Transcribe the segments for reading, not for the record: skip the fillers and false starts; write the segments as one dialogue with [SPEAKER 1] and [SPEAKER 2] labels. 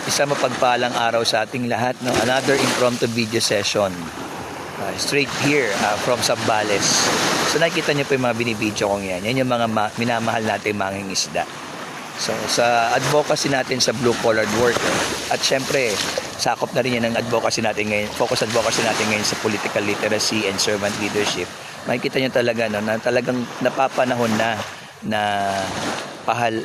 [SPEAKER 1] Isang mapagpalang araw sa ating lahat, no? Another impromptu video session. Straight here from Zambales. So nakikita niyo po yung mga binibidyo kong yan. Yan yung mga minamahal natin mangingisda. So sa advocacy natin sa blue collared worker. At syempre, sakop na rin yan ang advocacy natin ngayon. Focus advocacy natin ngayon sa political literacy and servant leadership. Makikita niyo talaga, no, na talagang napapanahon na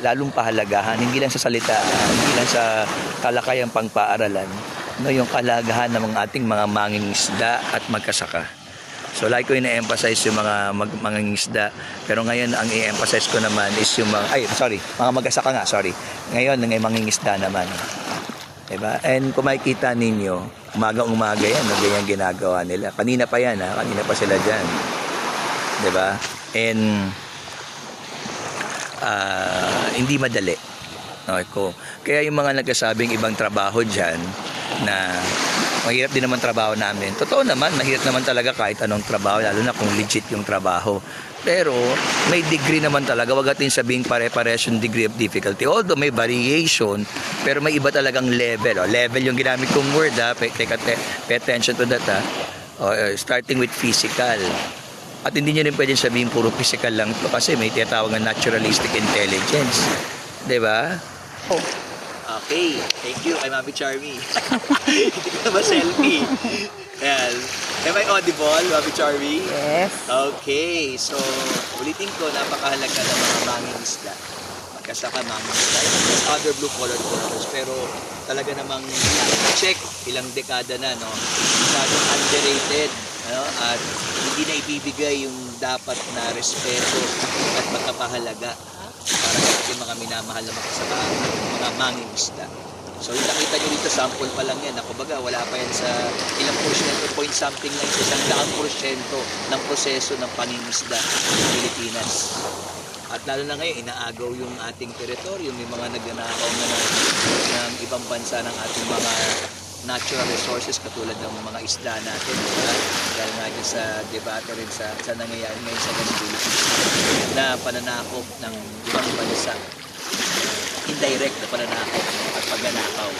[SPEAKER 1] lalong pahalagahan, hindi lang sa salita, hindi lang sa kalakayang pangpaaralan, no, yung kalagahan ng mga ating mga mangingisda at magkasaka. So like ko ina-emphasize yung mga mangingisda, pero ngayon ang i-emphasize ko naman is yung mga magkasaka nga, Ngayon ng mangingisda naman. Diba? And kung makikita ninyo, umaga yan, ganyan ginagawa nila. Kanina pa yan, kanina pa sila dyan. Diba? And hindi madali. Okay ko. Kaya yung mga nagkasabing ibang trabaho dyan na mahirap din naman trabaho namin. Totoo naman, mahirap naman talaga kahit anong trabaho, lalo na kung legit yung trabaho. Pero may degree naman talaga. Wag natin sabihin pare-pares yung degree of difficulty. Although may variation, pero may iba talagang level. Level yung ginamit kong word. Pay attention to that. Starting with physical. At hindi nyo rin pwedeng sabihin puro physical lang to kasi may tinatawag na naturalistic intelligence. Diba?
[SPEAKER 2] Oh.
[SPEAKER 1] Okay, thank you kay Mami Charmy. Hindi ko na ma-selfie. Ayan. Am I audible, Mami Charmy?
[SPEAKER 2] Yes.
[SPEAKER 1] Okay, so ulitin ko, napakahalaga ng mga mangingisda. Magkasaka mangingisda. There's other blue-collar workers, pero talaga namang check ilang dekada na, no? Masyadong underrated. At hindi na ibibigay yung dapat na respeto at pagkapahalaga para sa ating mga minamahal na makasama, mga mangingisda. So yung nakita nyo dito, sample pa lang yan. Kumbaga, wala pa yan sa ilang porsyento, point something lang, 100% ng proseso ng pangingisda sa Pilipinas. At lalo na ngayon, inaagaw yung ating teritoryo. May mga nagnanakaw na ng ibang bansa ng ating mga natural resources katulad ng mga isda natin, dahil nga dyan sa debate rin sa nangyayari ngayon sa Philippines na pananakop ng ibang bansa, indirect na pananakop at pagnanakaw.